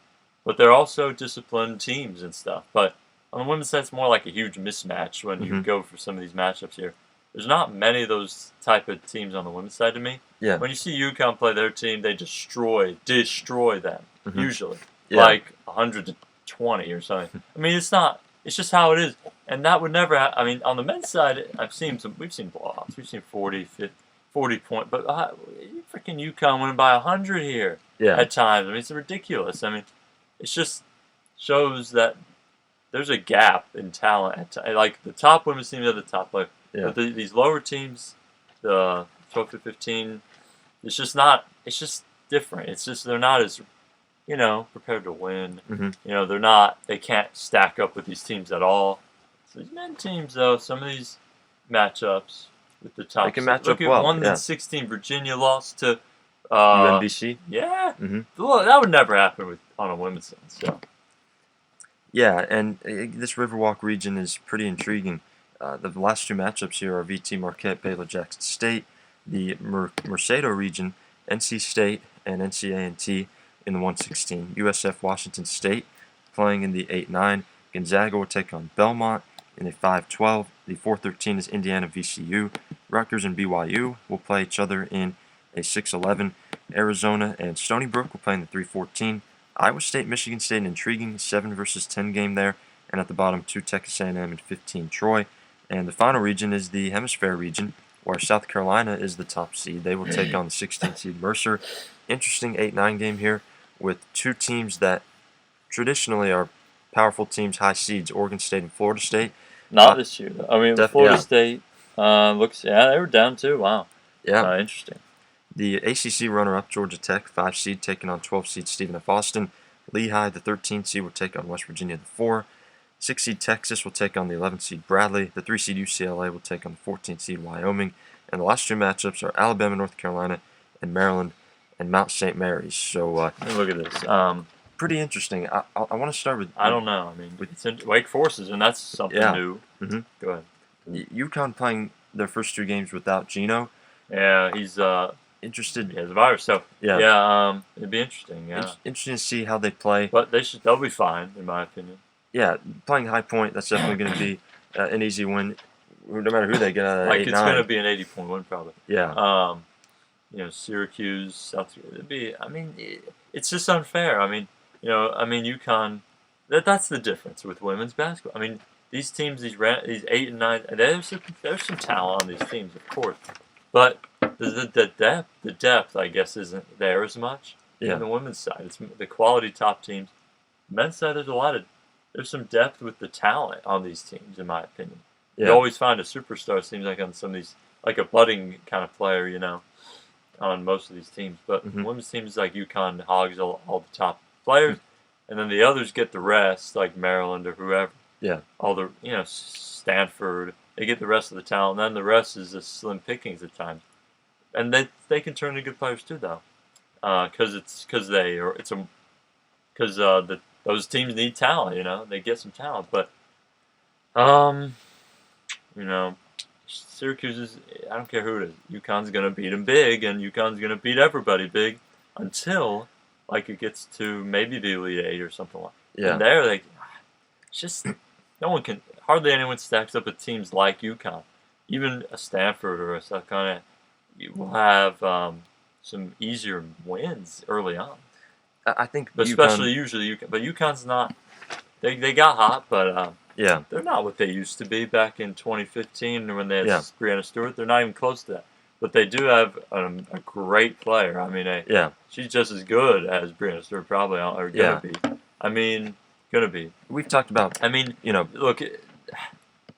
[SPEAKER 3] But they're also disciplined teams and stuff. But on the women's side, it's more like a huge mismatch when you go for some of these matchups here. There's not many of those type of teams on the women's side to me.
[SPEAKER 1] Yeah.
[SPEAKER 3] When you see UConn play their team, they destroy them usually. like 100-20 or something. I mean, it's not. It's just how it is, and that would never. I mean, on the men's side, we've seen blowouts. We've seen 40 point, but freaking UConn winning by 100 here at times. I mean, it's ridiculous. I mean, it just shows that there's a gap in talent. Like the top women's teams are the top player, but these lower teams, the 12 to 15, it's just not. It's just different. It's just they're not as prepared to win. They're not. They can't stack up with these teams at all. So these men teams, though, some of these matchups with the top.
[SPEAKER 1] They can match
[SPEAKER 3] look
[SPEAKER 1] up
[SPEAKER 3] at
[SPEAKER 1] well.
[SPEAKER 3] 1-16. Virginia lost to
[SPEAKER 1] UNBC.
[SPEAKER 3] Yeah, well, that would never happen on a women's side. So.
[SPEAKER 1] Yeah, and this Riverwalk region is pretty intriguing. The last two matchups here are VT Marquette, Baylor Jackson State. The Mercedo region, NC State and NCA&T in the 1-16. USF Washington State playing in the 8-9. Gonzaga will take on Belmont in the 5-12. The 4-13 is Indiana VCU. Rutgers and BYU will play each other in a 6-11. Arizona and Stony Brook will play in the 3-14. Iowa State, Michigan State, an intriguing 7 versus 10 game there. And at the bottom, 2 Texas A&M and 15 Troy. And the final region is the Hemisphere region, where South Carolina is the top seed. They will take on the 16th seed Mercer. Interesting 8-9 game here with two teams that traditionally are powerful teams, high seeds, Oregon State and Florida State.
[SPEAKER 3] Not this year, though. I mean, Florida State looks, they were down too. Wow.
[SPEAKER 1] Yeah.
[SPEAKER 3] Interesting.
[SPEAKER 1] The ACC runner-up, Georgia Tech, 5 seed, taking on 12 seed Stephen F. Austin. Lehigh, the 13 seed, will take on West Virginia, the 4. 6 seed Texas will take on the 11 seed Bradley. The 3 seed UCLA will take on the 14 seed Wyoming. And the last two matchups are Alabama, North Carolina, and Maryland, and Mount St. Mary's. So
[SPEAKER 3] look at this.
[SPEAKER 1] Pretty interesting. I want to start with.
[SPEAKER 3] I don't know. I mean, it's Wake Forest, and that's something new. Go ahead.
[SPEAKER 1] UConn playing their first 2 games without Gino.
[SPEAKER 3] Yeah, he's
[SPEAKER 1] interested.
[SPEAKER 3] Yeah, the virus. So it'd be interesting. Yeah,
[SPEAKER 1] interesting to see how they play.
[SPEAKER 3] But they'll be fine, in my opinion.
[SPEAKER 1] Yeah, playing High Point, that's definitely going to be an easy win, no matter who they get.
[SPEAKER 3] It's going to be an 80-point win, probably.
[SPEAKER 1] Yeah.
[SPEAKER 3] Syracuse, South. It'd be. I mean, it's just unfair. I mean, UConn. That's the difference with women's basketball. I mean, these teams, these 8 and 9. There's some talent on these teams, of course, but the depth, I guess, isn't there as much. On the women's side, it's the quality top teams. Men's side, there's some depth with the talent on these teams, in my opinion. You always find a superstar, it seems like, on some of these, like a budding kind of player, on most of these teams. But women's teams like UConn hogs all the top players, and then the others get the rest, like Maryland or whoever.
[SPEAKER 1] Yeah.
[SPEAKER 3] All the, Stanford, they get the rest of the talent, and then the rest is just slim pickings at times. And they can turn into good players too, though, because those teams need talent. They get some talent, but Syracuse is. I don't care who it is. UConn's gonna beat them big, and UConn's gonna beat everybody big until it gets to maybe the Elite Eight or something like.
[SPEAKER 1] Yeah.
[SPEAKER 3] And there just hardly anyone stacks up with teams like UConn. Even a Stanford or a South Carolina, you will have some easier wins early on.
[SPEAKER 1] I think,
[SPEAKER 3] but especially usually UConn. But UConn's not. They got hot, but they're not what they used to be back in 2015 when they had Brianna Stewart. They're not even close to that. But they do have a great player. I mean, she's just as good as Brianna Stewart probably, or gonna be. I mean, gonna be.
[SPEAKER 1] We've talked about.
[SPEAKER 3] I mean, look.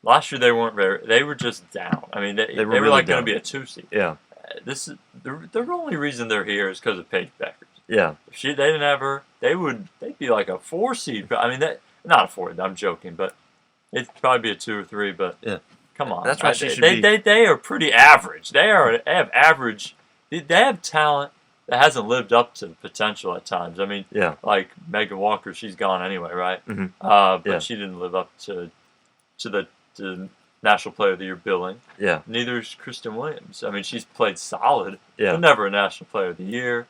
[SPEAKER 3] Last year they weren't very. They were just down. I mean, they were
[SPEAKER 1] really
[SPEAKER 3] like going
[SPEAKER 1] down.
[SPEAKER 3] to be a 2 seed.
[SPEAKER 1] Yeah.
[SPEAKER 3] This is the only reason they're here is because of Paige Bueckers.
[SPEAKER 1] Yeah.
[SPEAKER 3] If they didn't have her, they'd be like a 4 seed. I mean, not a 4. I'm joking, but it'd probably be a 2 or 3. But come on,
[SPEAKER 1] that's why she should be.
[SPEAKER 3] They are pretty average. They have average. They have talent that hasn't lived up to the potential at times. I mean, like Megan Walker, she's gone anyway, right? But she didn't live up to the National Player of the Year billing.
[SPEAKER 1] Yeah.
[SPEAKER 3] Neither is Kristen Williams. I mean, she's played solid,
[SPEAKER 1] but
[SPEAKER 3] never a National Player of the Year.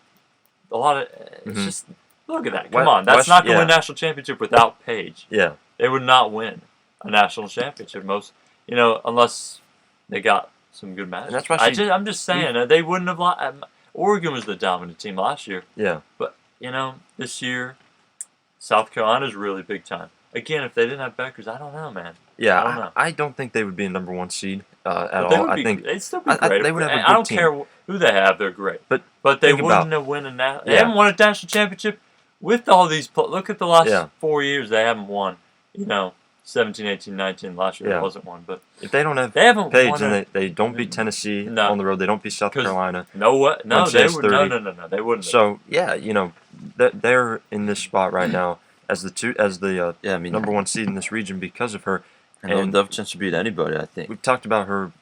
[SPEAKER 3] A lot of it's just look at that. Come on, that's not going to win a national championship without Paige.
[SPEAKER 1] Yeah.
[SPEAKER 3] They would not win a national championship unless they got some good matches.
[SPEAKER 1] And that's why
[SPEAKER 3] I'm just saying they wouldn't have. Oregon was the dominant team last year.
[SPEAKER 1] Yeah.
[SPEAKER 3] But this year, South Carolina's really big time. Again, if they didn't have Bueckers, I don't know, man.
[SPEAKER 1] Yeah,
[SPEAKER 3] I don't know.
[SPEAKER 1] I don't think they would be a number 1 seed at
[SPEAKER 3] But
[SPEAKER 1] all. I think
[SPEAKER 3] they'd still be great.
[SPEAKER 1] they would have a good
[SPEAKER 3] I don't
[SPEAKER 1] team.
[SPEAKER 3] care who they have; they're great. But they
[SPEAKER 1] think
[SPEAKER 3] wouldn't
[SPEAKER 1] about-
[SPEAKER 3] have won a national. They
[SPEAKER 1] Yeah.
[SPEAKER 3] haven't won a national championship with all these. Look at the last
[SPEAKER 1] Yeah.
[SPEAKER 3] 4 years; they haven't won. 17, 18, 19. Last year
[SPEAKER 1] Yeah.
[SPEAKER 3] there wasn't one, but
[SPEAKER 1] If they don't have
[SPEAKER 3] they haven't
[SPEAKER 1] Paige
[SPEAKER 3] won.
[SPEAKER 1] and they don't beat Tennessee
[SPEAKER 3] No.
[SPEAKER 1] on the road, they don't beat South
[SPEAKER 3] 'Cause-
[SPEAKER 1] Carolina.
[SPEAKER 3] No, what? No,
[SPEAKER 1] When
[SPEAKER 3] they
[SPEAKER 1] she's
[SPEAKER 3] would.
[SPEAKER 1] 30.
[SPEAKER 3] No, they wouldn't.
[SPEAKER 1] So yeah, they're in this spot right now as the
[SPEAKER 2] Yeah, I mean,
[SPEAKER 1] number 1 seed in this region because of her.
[SPEAKER 2] and they'll have a chance to beat anybody, I think.
[SPEAKER 1] We've talked about her,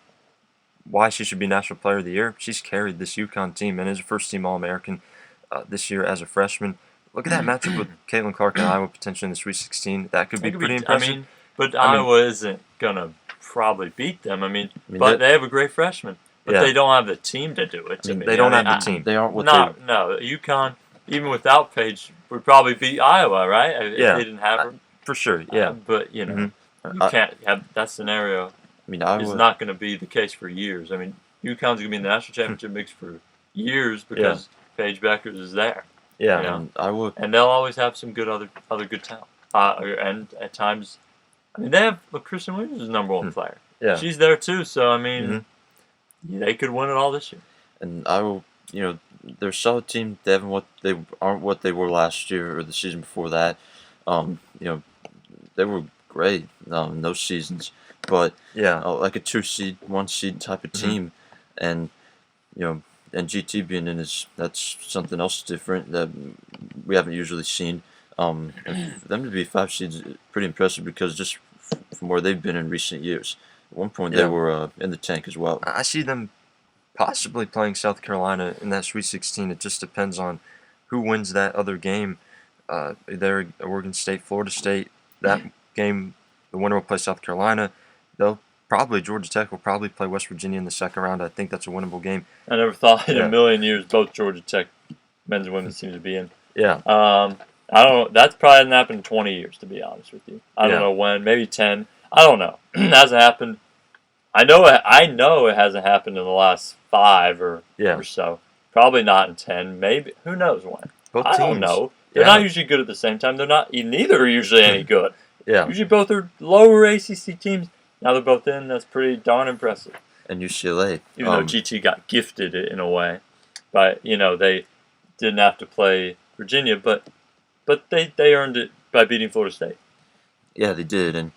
[SPEAKER 1] why she should be National Player of the Year. She's carried this UConn team and is a first-team All-American this year as a freshman. Look at that matchup with Caitlin Clark and Iowa potentially in the Sweet 16. That could be pretty impressive.
[SPEAKER 3] But Iowa isn't gonna probably beat them.
[SPEAKER 2] But
[SPEAKER 3] they have a great freshman, but
[SPEAKER 1] Yeah.
[SPEAKER 3] they don't have the team to do it.
[SPEAKER 1] They don't have the team.
[SPEAKER 2] They aren't what
[SPEAKER 3] No, UConn, even without Paige, would probably beat Iowa, right? If
[SPEAKER 1] Yeah.
[SPEAKER 3] they didn't have her.
[SPEAKER 1] For sure, yeah.
[SPEAKER 3] But you
[SPEAKER 1] Mhm.
[SPEAKER 3] can't have that scenario.
[SPEAKER 2] Iowa
[SPEAKER 3] Is not going to be the case for years. UConn's going to be in the national championship mix for years because Paige Bueckers is there.
[SPEAKER 1] Yeah.
[SPEAKER 3] Yeah.
[SPEAKER 2] and Iowa.
[SPEAKER 3] And they'll always have some good other good talent. And at times, they have Kristen Williams is number 1 player.
[SPEAKER 1] Yeah.
[SPEAKER 3] She's there too. So
[SPEAKER 1] Mhm.
[SPEAKER 3] they could win it all this year.
[SPEAKER 2] And Iowa, they're a solid team. They aren't what they were last year or the season before that. They were great in those seasons, but
[SPEAKER 1] Yeah.
[SPEAKER 2] like a 2 seed, 1 seed type of team, and and GT being in that's something else different that we haven't usually seen. And for them to be 5 seeds is pretty impressive because just from where they've been in recent years. At one point they
[SPEAKER 1] Yeah.
[SPEAKER 2] were in the tank as well.
[SPEAKER 1] I see them possibly playing South Carolina in that Sweet 16. It just depends on who wins that other game. Either Oregon State, Florida State. That game, the winner will play South Carolina. Georgia Tech will probably play West Virginia in the second round. I think that's a winnable game.
[SPEAKER 3] I never thought in
[SPEAKER 1] Yeah.
[SPEAKER 3] a million years both Georgia Tech men's and women's teams would be in.
[SPEAKER 1] Yeah.
[SPEAKER 3] I don't know. That's probably hasn't happened in 20 years, to be honest with you. I don't
[SPEAKER 1] Yeah.
[SPEAKER 3] know when. Maybe 10. I don't know. It hasn't happened. I know it hasn't happened in the last 5 or so. Probably not in 10. Maybe. Who knows when?
[SPEAKER 1] Both
[SPEAKER 3] I
[SPEAKER 1] teams.
[SPEAKER 3] don't know. They're not usually good at the same time. Neither are usually any good.
[SPEAKER 1] Yeah.
[SPEAKER 3] Usually both are lower ACC teams. Now they're both in. That's pretty darn impressive.
[SPEAKER 2] And UCLA.
[SPEAKER 3] Even though GT got gifted it in a way. But, they didn't have to play Virginia, but they earned it by beating Florida State.
[SPEAKER 2] Yeah, they did, and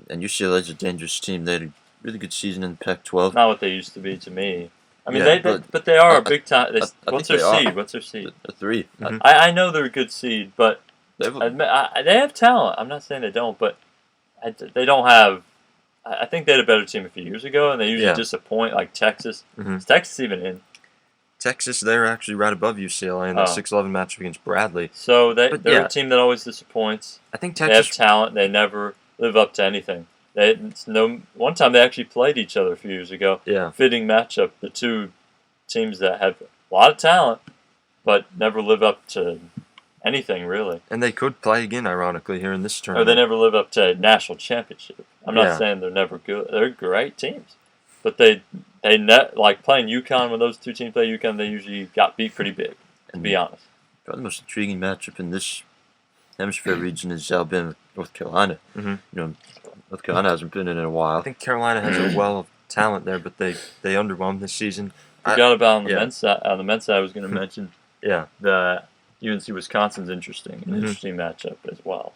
[SPEAKER 2] UCLA's a dangerous team. They had a really good season in the Pac-12.
[SPEAKER 3] Not what they used to be to me.
[SPEAKER 2] Yeah,
[SPEAKER 3] but they are a big time.
[SPEAKER 2] I
[SPEAKER 3] What's
[SPEAKER 2] think
[SPEAKER 3] their
[SPEAKER 2] they
[SPEAKER 3] seed?
[SPEAKER 2] are.
[SPEAKER 3] What's their seed?
[SPEAKER 2] A 3.
[SPEAKER 1] Mhm.
[SPEAKER 3] I know they're a good seed, but
[SPEAKER 2] They have
[SPEAKER 3] they have talent. I'm not saying they don't, but they don't have. I think they had a better team a few years ago, and they usually disappoint, like Texas.
[SPEAKER 1] Mhm.
[SPEAKER 3] Is Texas even in?
[SPEAKER 1] Texas, they're actually right above UCLA in that 6-11 matchup against Bradley.
[SPEAKER 3] So they're
[SPEAKER 1] yeah.
[SPEAKER 3] a team that always disappoints.
[SPEAKER 1] I think
[SPEAKER 3] They have
[SPEAKER 1] Texas.
[SPEAKER 3] talent. They never live up to anything. One time they actually played each other a few years ago.
[SPEAKER 1] Yeah.
[SPEAKER 3] Fitting matchup. The two teams that have a lot of talent, but never live up to anything really.
[SPEAKER 1] And they could play again, ironically, here in this
[SPEAKER 3] Or
[SPEAKER 1] tournament.
[SPEAKER 3] they never live up to a national championship. I'm
[SPEAKER 1] Yeah.
[SPEAKER 3] not saying they're never good. They're great teams, but they like playing UConn when those two teams play UConn. They usually got beat pretty big. To be honest.
[SPEAKER 2] Probably the most intriguing matchup in this hemisphere region is Alabama, North Carolina.
[SPEAKER 1] Mhm.
[SPEAKER 2] North Carolina hasn't been in a while.
[SPEAKER 1] I think Carolina has a well of talent there, but they underwhelmed this season.
[SPEAKER 3] Forgot about on the
[SPEAKER 1] yeah.
[SPEAKER 3] men's side. On the men's side, I was going to mention
[SPEAKER 1] Yeah.
[SPEAKER 3] the UNC Wisconsin's interesting, an
[SPEAKER 1] Mhm.
[SPEAKER 3] interesting matchup as well.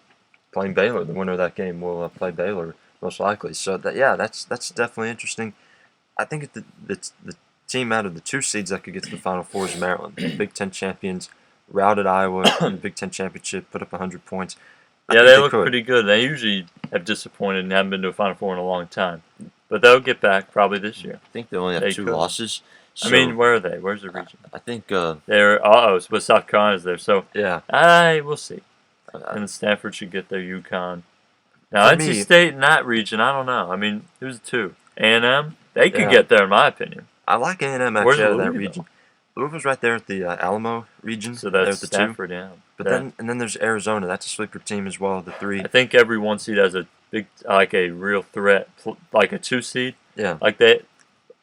[SPEAKER 1] Playing Baylor, the winner of that game will play Baylor most likely. So that's definitely interesting. I think the team out of the 2 seeds that could get to the Final Four is Maryland. The Big Ten champions routed Iowa in the Big Ten championship, put up 100 points. I
[SPEAKER 3] Yeah,
[SPEAKER 1] think
[SPEAKER 3] they look
[SPEAKER 1] could.
[SPEAKER 3] pretty good. They usually have disappointed and haven't been to a Final Four in a long time, but they'll get back probably this year.
[SPEAKER 2] I think they only have
[SPEAKER 3] They
[SPEAKER 2] 2
[SPEAKER 3] could.
[SPEAKER 2] losses. So
[SPEAKER 3] Where are they? Where's the region?
[SPEAKER 2] I think
[SPEAKER 3] They're but South Carolina's there, so
[SPEAKER 1] Yeah.
[SPEAKER 3] we'll see. And Stanford should get their UConn. Now
[SPEAKER 1] For
[SPEAKER 3] NC
[SPEAKER 1] me-
[SPEAKER 3] State in that region, I don't know. Who's the 2? A&M. They could
[SPEAKER 1] Yeah.
[SPEAKER 3] get there, in my opinion.
[SPEAKER 1] I like A&M
[SPEAKER 3] Where's
[SPEAKER 1] actually out of that
[SPEAKER 3] Louisville?
[SPEAKER 1] region. Louisville's right there at the Alamo region.
[SPEAKER 3] So
[SPEAKER 1] there
[SPEAKER 3] that's
[SPEAKER 1] at the 2.
[SPEAKER 3] Stanford, yeah.
[SPEAKER 1] But
[SPEAKER 3] Yeah.
[SPEAKER 1] then there's Arizona. That's a sleeper team as well, the 3.
[SPEAKER 3] I think every 1 seed has a big, like a real threat, like a 2 seed.
[SPEAKER 1] Yeah.
[SPEAKER 3] Like that,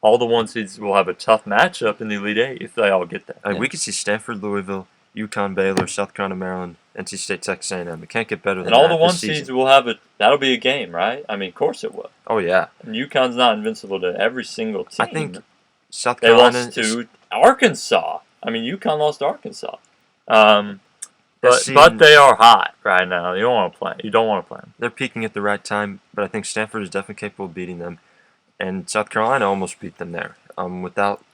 [SPEAKER 3] all the 1 seeds will have a tough matchup in the Elite Eight if they all get that.
[SPEAKER 1] I mean, we could see Stanford, Louisville, UConn, Baylor, South Carolina, Maryland, NC State, Texas A&M. It can't get better than
[SPEAKER 3] And all
[SPEAKER 1] that
[SPEAKER 3] the one
[SPEAKER 1] this season.
[SPEAKER 3] seeds will have that'll be a game, right? I mean, of course it will.
[SPEAKER 1] Oh, yeah.
[SPEAKER 3] And UConn's not invincible to every single team.
[SPEAKER 1] I think South
[SPEAKER 3] they
[SPEAKER 1] Carolina
[SPEAKER 3] lost to Arkansas. I mean, UConn lost to Arkansas. But they are hot right now. You don't want to play them.
[SPEAKER 1] They're peaking at the right time, but I think Stanford is definitely capable of beating them. And South Carolina almost beat them there. Without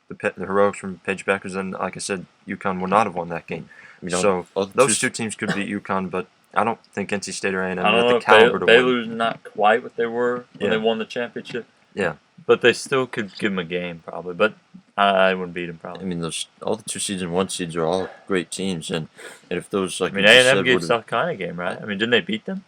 [SPEAKER 1] the heroics from Paige Bueckers, and like I said, UConn would not have won that game. So those two teams could beat UConn, but I don't think NC State or A&M have the caliber to win.
[SPEAKER 3] Baylor's not quite what they were when they won the championship.
[SPEAKER 1] Yeah.
[SPEAKER 3] But they still could give them a game, probably. But I wouldn't beat them, probably.
[SPEAKER 2] I mean, all the 2 seeds and 1 seeds are all great teams, and if those like
[SPEAKER 3] A&M gave South Carolina a game, right? I mean, didn't they beat them?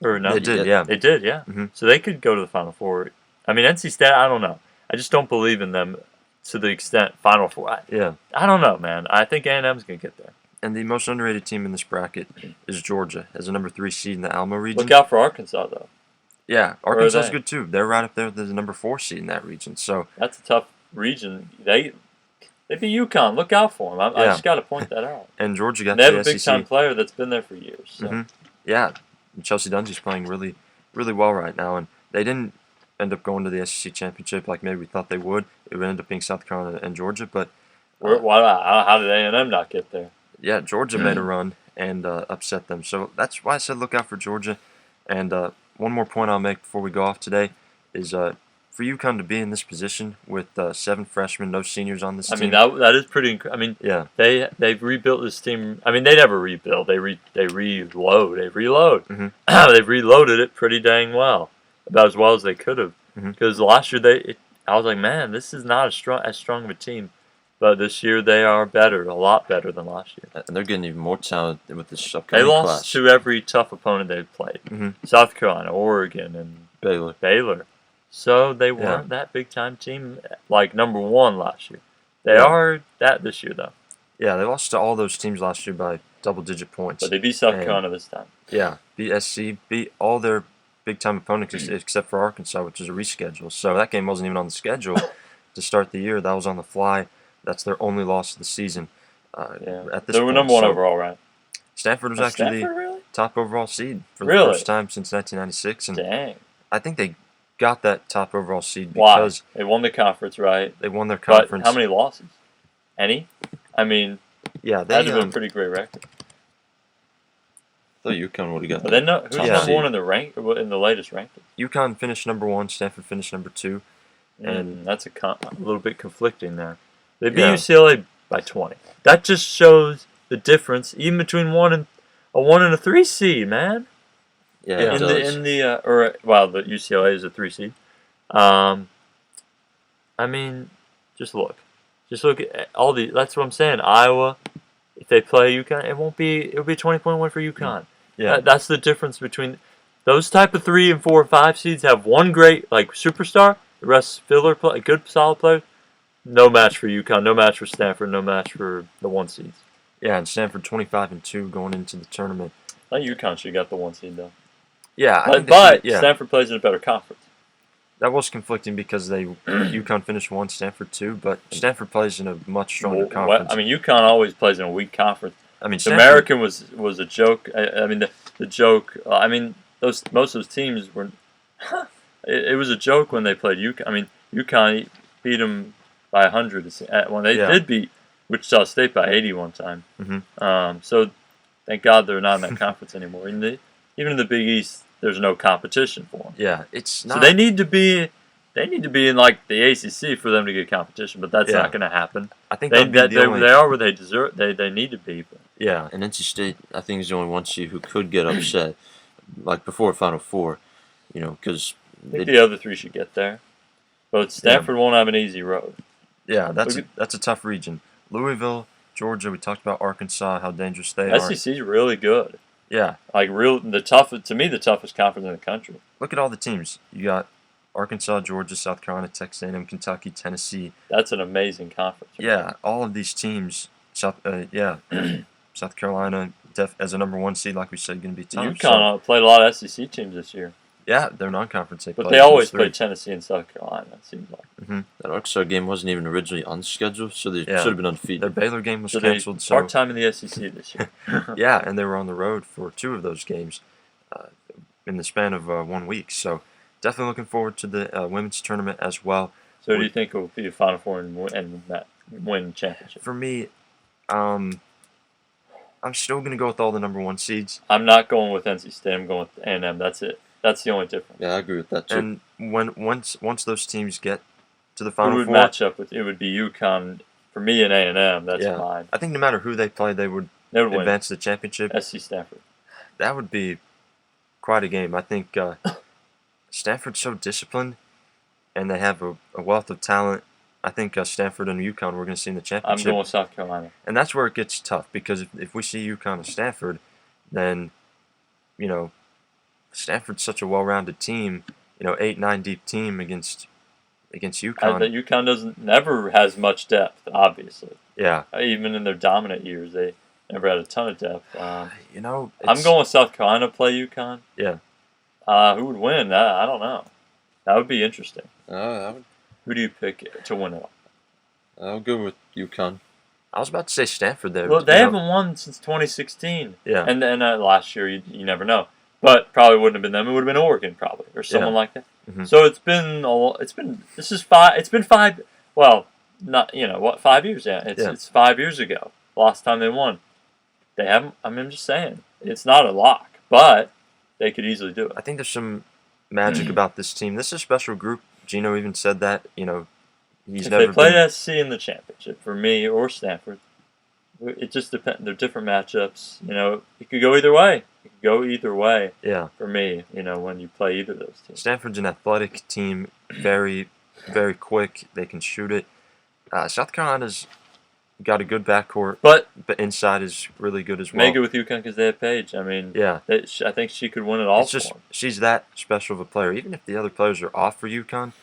[SPEAKER 3] Or no?
[SPEAKER 1] They did, yeah.
[SPEAKER 3] They did, yeah.
[SPEAKER 1] Mm-hmm.
[SPEAKER 3] So they could go to the Final Four. I mean, NC State, I don't know. I just don't believe in them to the extent Final Four. I don't know, man. I think A&M's gonna get there.
[SPEAKER 1] And the most underrated team in this bracket is Georgia, as a number 3 seed in the Alamo region.
[SPEAKER 3] Look out for Arkansas, though.
[SPEAKER 1] Yeah, Arkansas is good too. They're right up there. They're the number 4 seed in that region. So
[SPEAKER 3] that's a tough region. They beat UConn. Look out for them. I just got to point that out.
[SPEAKER 1] And Georgia got
[SPEAKER 3] they have
[SPEAKER 1] the
[SPEAKER 3] a big time player that's been there for years. So.
[SPEAKER 1] Yeah, Chelsea Dungy's playing really, really well right now, and they didn't end up going to the SEC championship like maybe we thought they would. It would end up being South Carolina and Georgia, but
[SPEAKER 3] how did A&M not get there?
[SPEAKER 1] Yeah, Georgia made a run and upset them. So that's why I said look out for Georgia. And one more point I'll make before we go off today is for UConn to be in this position with 7 freshmen, no seniors on this team.
[SPEAKER 3] I mean, that is pretty incredible. I mean,
[SPEAKER 1] yeah.
[SPEAKER 3] They've rebuilt this team. I mean, they never rebuild. They reload. They reload.
[SPEAKER 1] Mm-hmm.
[SPEAKER 3] They've reloaded it pretty dang well. About as well as they could have. Because last year, I was like, man, this is not as strong of a team. But this year they are better, a lot better than last year.
[SPEAKER 2] And they're getting even more talented with this upcoming
[SPEAKER 3] class. They
[SPEAKER 2] lost
[SPEAKER 3] lost to every tough opponent they've played. South Carolina, Oregon, and Baylor. So they weren't that big-time team, like number 1 last year. They are that this year, though.
[SPEAKER 1] Yeah, they lost to all those teams last year by double-digit points.
[SPEAKER 3] But they beat South Carolina this time.
[SPEAKER 1] Yeah, beat SC, beat all their big-time opponents except for Arkansas, which is a reschedule. So that game wasn't even on the schedule to start the year. That was on the fly. That's their only loss of the season. At this
[SPEAKER 3] they were
[SPEAKER 1] point.
[SPEAKER 3] number 1 overall, right?
[SPEAKER 1] Stanford was actually
[SPEAKER 3] really?
[SPEAKER 1] top overall seed for the first time since 1996. And
[SPEAKER 3] dang.
[SPEAKER 1] I think they got that top overall seed because
[SPEAKER 3] they won the conference, right?
[SPEAKER 1] They won their conference.
[SPEAKER 3] But how many losses? Any? I mean,
[SPEAKER 1] yeah,
[SPEAKER 3] that'd have been a pretty great record.
[SPEAKER 2] I thought UConn would have got.
[SPEAKER 3] But then who's number 1 in the latest ranking?
[SPEAKER 1] UConn finished number 1. Stanford finished number 2.
[SPEAKER 3] And that's a little bit conflicting there. They beat UCLA by 20. That just shows the difference, even between a 1 and a 3 seed, man.
[SPEAKER 2] Yeah,
[SPEAKER 3] the UCLA is a 3 seed. I mean, just look at all the. That's what I'm saying. Iowa, if they play UConn, it'll be a 20-point win for UConn.
[SPEAKER 1] Yeah,
[SPEAKER 3] that's the difference between those type of 3 and 4 and 5 seeds. Have one great superstar, the rest filler play, good solid players. No match for UConn, no match for Stanford, no match for the 1 seeds.
[SPEAKER 1] Yeah, and Stanford 25-2 going into the tournament.
[SPEAKER 3] I think UConn should have got the 1 seed though.
[SPEAKER 1] Yeah,
[SPEAKER 3] but Stanford plays in a better conference.
[SPEAKER 1] That was conflicting because UConn finished 1, Stanford 2, but Stanford plays in a much stronger conference.
[SPEAKER 3] I mean, UConn always plays in a weak conference.
[SPEAKER 1] I mean,
[SPEAKER 3] the American was a joke. I mean, the joke. I mean, most of those teams were. It was a joke when they played UConn. I mean, UConn beat them by 100 when they did beat Wichita State by 80 one time. So thank God they're not in that conference anymore. Even in the Big East, there's no competition for them.
[SPEAKER 1] Yeah, it's not.
[SPEAKER 3] So they need to be in like the ACC for them to get competition, but that's not going to happen.
[SPEAKER 1] I think
[SPEAKER 3] they are where they deserve. They need to be. But.
[SPEAKER 1] Yeah,
[SPEAKER 2] and NC State, I think, is the only 1 seed who could get upset, like before Final Four, because
[SPEAKER 3] I think the other 3 should get there, but Stanford won't have an easy road.
[SPEAKER 1] Yeah, that's a tough region. Louisville, Georgia. We talked about Arkansas, how dangerous they are.
[SPEAKER 3] SEC's really good.
[SPEAKER 1] Yeah,
[SPEAKER 3] to me the toughest conference in the country.
[SPEAKER 1] Look at all the teams. You got Arkansas, Georgia, South Carolina, Texas A&M, Kentucky, Tennessee.
[SPEAKER 3] That's an amazing conference.
[SPEAKER 1] Yeah, all of these teams. South Carolina as a number 1 seed, like we said, going to be tough.
[SPEAKER 3] UConn played a lot of SEC teams this year.
[SPEAKER 1] Yeah, they're non-conference.
[SPEAKER 3] But they always play Tennessee and South Carolina, it seems like.
[SPEAKER 1] Mm-hmm.
[SPEAKER 2] That Ucla game wasn't even originally on the schedule, so they should have been undefeated.
[SPEAKER 1] Their Baylor game was
[SPEAKER 3] So
[SPEAKER 1] canceled.
[SPEAKER 3] they part-time in the SEC this year.
[SPEAKER 1] Yeah, and they were on the road for 2 of those games in the span of 1 week. So definitely looking forward to the women's tournament as well.
[SPEAKER 3] So do you think it will be a Final Four and win the championship?
[SPEAKER 1] For me, I'm still going to go with all the number 1 seeds.
[SPEAKER 3] I'm not going with NC State. I'm going with A&M. That's it. That's the only difference.
[SPEAKER 2] Yeah, I agree with that too.
[SPEAKER 1] And once those teams get to the Final
[SPEAKER 3] Four, match up with? It would be UConn for me and A&M. That's mine.
[SPEAKER 1] I think no matter who they play, they would advance the championship.
[SPEAKER 3] SC Stanford.
[SPEAKER 1] That would be quite a game. I think Stanford's so disciplined, and they have a wealth of talent. I think Stanford and UConn we're going to see in the championship.
[SPEAKER 3] I'm going with South Carolina.
[SPEAKER 1] And that's where it gets tough, because if we see UConn and Stanford, then, Stanford's such a well-rounded team, 8-9 deep team against UConn.
[SPEAKER 3] UConn never has much depth, obviously.
[SPEAKER 1] Yeah.
[SPEAKER 3] Even in their dominant years, they never had a ton of depth.
[SPEAKER 1] I'm
[SPEAKER 3] going with South Carolina to play UConn.
[SPEAKER 1] Yeah.
[SPEAKER 3] Who would win? I don't know. That would be interesting. Who do you pick to win it?
[SPEAKER 2] I'll go with UConn.
[SPEAKER 1] I was about to say Stanford there.
[SPEAKER 3] Well, they haven't won since 2016.
[SPEAKER 1] Yeah.
[SPEAKER 3] And last year, you never know. But probably wouldn't have been them. It would have been Oregon, probably, or someone like that.
[SPEAKER 1] Mm-hmm.
[SPEAKER 3] So it's been 5. Well, not 5 years. Yeah, it's 5 years ago. Last time they won. They haven't. I'm just saying, it's not a lock, but they could easily do it.
[SPEAKER 1] I think there's some magic about this team. This is a special group. Gino even said that. He's never.
[SPEAKER 3] If they played SC in the championship for me or Stanford, it just depends. They're different matchups. It could go either way.
[SPEAKER 1] Yeah.
[SPEAKER 3] For me, when you play either of those teams.
[SPEAKER 1] Stanford's an athletic team, very, very quick. They can shoot it. South Carolina's got a good backcourt, but inside is really good as well.
[SPEAKER 3] Make it with UConn because they have Paige. I mean,
[SPEAKER 1] yeah.
[SPEAKER 3] I think she could win it all.
[SPEAKER 1] She's that special of a player. Even if the other players are off for UConn,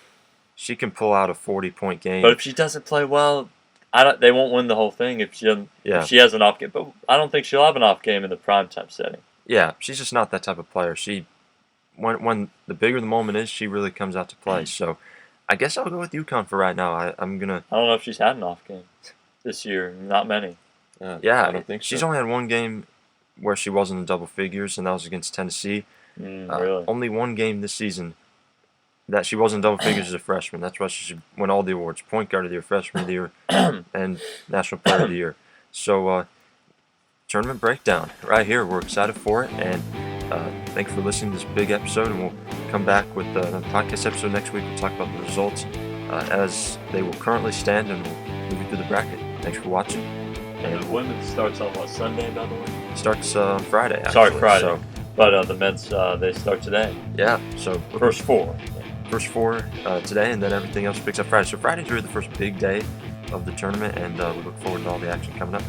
[SPEAKER 1] she can pull out a 40-point game.
[SPEAKER 3] But if she doesn't play well, they won't win the whole thing if she doesn't.
[SPEAKER 1] Yeah.
[SPEAKER 3] If she has an off game, but I don't think she'll have an off game in the primetime setting.
[SPEAKER 1] Yeah, she's just not that type of player. When the bigger the moment is, she really comes out to play. So, I guess I'll go with UConn for right now. I'm gonna.
[SPEAKER 3] I don't know if she's had an off game this year. Not many.
[SPEAKER 1] Yeah,
[SPEAKER 2] I don't think so.
[SPEAKER 1] She's only had 1 game where she wasn't in double figures, and that was against Tennessee.
[SPEAKER 3] Really?
[SPEAKER 1] Only 1 game this season that she wasn't double figures as a freshman. That's why she should win all the awards: Point Guard of the Year, Freshman of the Year, and National Player of the Year. So, tournament breakdown right here. We're excited for it, and thanks for listening to this big episode. And we'll come back with a podcast episode next week. We'll talk about the results as they will currently stand, and we'll move you through the bracket. Thanks for watching.
[SPEAKER 3] And the women's starts on Sunday, by the way?
[SPEAKER 1] Starts Friday. Actually.
[SPEAKER 3] Sorry, Friday.
[SPEAKER 1] So,
[SPEAKER 3] but the men's they start today.
[SPEAKER 1] Yeah. So
[SPEAKER 3] first 4
[SPEAKER 1] today, and then everything else picks up Friday. So Friday's really the first big day of the tournament, and we look forward to all the action coming up.